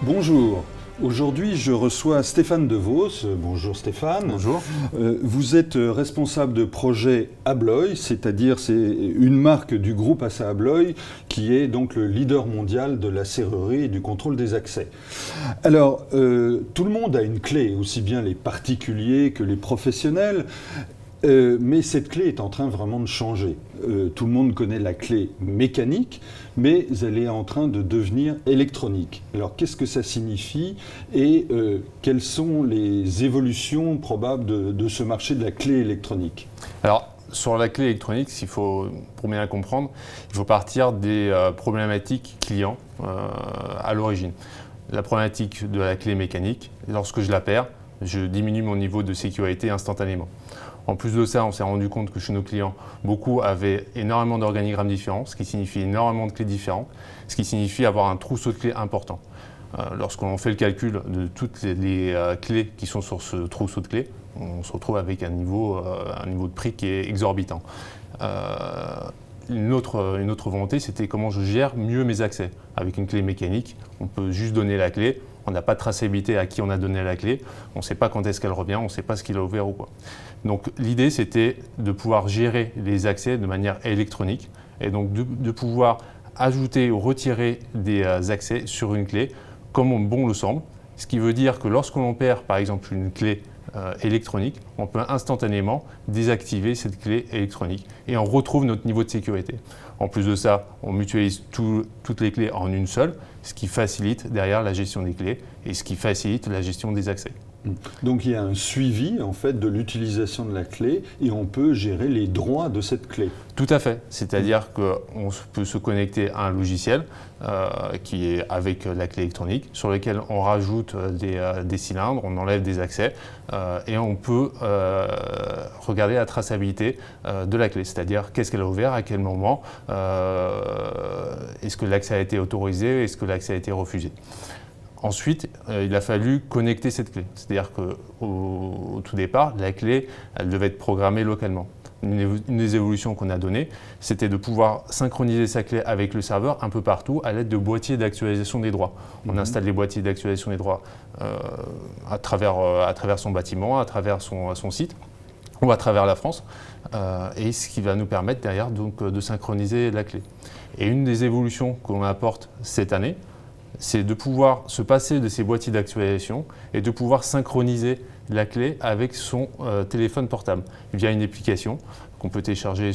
Bonjour, aujourd'hui je reçois Stéphane Devos. Bonjour Stéphane. Bonjour. Vous êtes responsable de projet Abloy, c'est-à-dire c'est une marque du groupe ASSA ABLOY qui est donc le leader mondial de la serrurerie et du contrôle des accès. Alors, tout le monde a une clé, aussi bien les particuliers que les professionnels. Mais cette clé est en train vraiment de changer. Tout le monde connaît la clé mécanique, mais elle est en train de devenir électronique. Alors qu'est-ce que ça signifie et quelles sont les évolutions probables de ce marché de la clé électronique? Alors, sur la clé électronique, pour bien la comprendre, il faut partir des problématiques clients à l'origine. La problématique de la clé mécanique, lorsque je la perds, je diminue mon niveau de sécurité instantanément. En plus de ça, on s'est rendu compte que chez nos clients, beaucoup avaient énormément d'organigrammes différents, ce qui signifie énormément de clés différentes, ce qui signifie avoir un trousseau de clés important. Lorsqu'on fait le calcul de toutes les clés qui sont sur ce trousseau de clés, on se retrouve avec un niveau de prix qui est exorbitant. Une autre volonté, c'était comment je gère mieux mes accès. Avec une clé mécanique, on peut juste donner la clé, on n'a pas de traçabilité à qui on a donné la clé, on ne sait pas quand est-ce qu'elle revient, on ne sait pas ce qu'il a ouvert ou quoi. Donc l'idée, c'était de pouvoir gérer les accès de manière électronique et donc de pouvoir ajouter ou retirer des accès sur une clé comme bon le semble. Ce qui veut dire que lorsqu'on perd par exemple une clé électronique, on peut instantanément désactiver cette clé électronique et on retrouve notre niveau de sécurité. En plus de ça, on mutualise toutes les clés en une seule, ce qui facilite derrière la gestion des clés et ce qui facilite la gestion des accès. Donc il y a un suivi en fait de l'utilisation de la clé et on peut gérer les droits de cette clé. Tout à fait, c'est-à-dire qu'on peut se connecter à un logiciel qui est avec la clé électronique sur lequel on rajoute des cylindres, on enlève des accès et on peut regarder la traçabilité de la clé, c'est-à-dire qu'est-ce qu'elle a ouvert, à quel moment, est-ce que l'accès a été autorisé, est-ce que l'accès a été refusé. Ensuite, il a fallu connecter cette clé. C'est-à-dire qu'au tout départ, la clé, elle devait être programmée localement. Une des évolutions qu'on a données, c'était de pouvoir synchroniser sa clé avec le serveur un peu partout à l'aide de boîtiers d'actualisation des droits. On installe les boîtiers d'actualisation des droits à travers son bâtiment, à travers son site ou à travers la France, et ce qui va nous permettre derrière donc, de synchroniser la clé. Et une des évolutions qu'on apporte cette année, c'est de pouvoir se passer de ces boîtiers d'actualisation et de pouvoir synchroniser la clé avec son téléphone portable via une application qu'on peut télécharger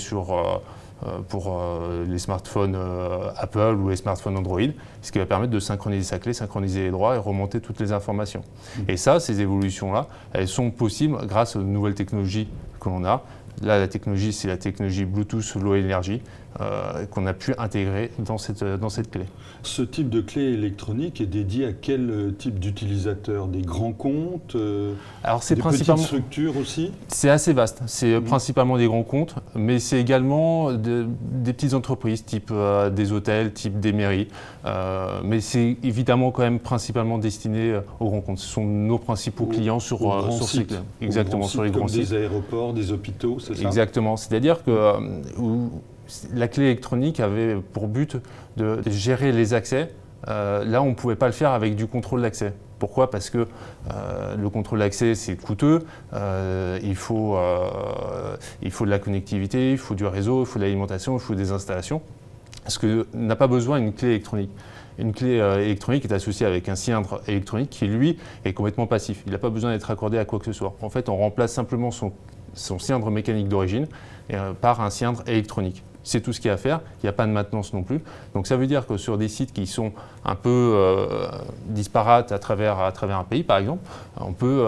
pour les smartphones Apple ou les smartphones Android, ce qui va permettre de synchroniser sa clé, synchroniser les droits et remonter toutes les informations. Et ça, ces évolutions-là, elles sont possibles grâce aux nouvelles technologies que l'on a. Là, la technologie, c'est la technologie Bluetooth Low Energy qu'on a pu intégrer dans cette clé. Ce type de clé électronique est dédié à quel type d'utilisateurs? Des grands comptes? Alors, c'est des petites structures aussi? C'est assez vaste. C'est principalement des grands comptes, mais c'est également des petites entreprises, type des hôtels, type des mairies. Mais c'est évidemment quand même principalement destiné aux grands comptes. Ce sont nos principaux clients sur ces clés. Exactement, sur les grands sites. Des aéroports, des hôpitaux, c'est ça? Exactement. C'est-à-dire que la clé électronique avait pour but de gérer les accès. Là, on ne pouvait pas le faire avec du contrôle d'accès. Pourquoi? Parce que le contrôle d'accès, c'est coûteux, il faut de la connectivité, il faut du réseau, il faut de l'alimentation, il faut des installations. Parce qu'on n'a pas besoin d'une clé électronique. Une clé électronique est associée avec un cylindre électronique qui, lui, est complètement passif. Il n'a pas besoin d'être accordé à quoi que ce soit. En fait, on remplace simplement son cylindre mécanique d'origine par un cylindre électronique. C'est tout ce qu'il y a à faire, il n'y a pas de maintenance non plus. Donc ça veut dire que sur des sites qui sont un peu disparates à travers un pays, par exemple, on peut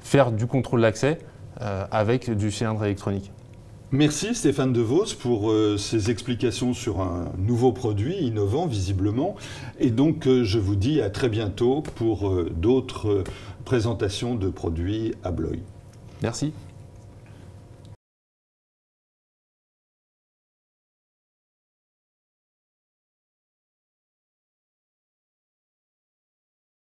faire du contrôle d'accès avec du cylindre électronique. Merci Stéphane Devos pour ces explications sur un nouveau produit innovant visiblement. Et donc je vous dis à très bientôt pour d'autres présentations de produits ABLOY. Merci.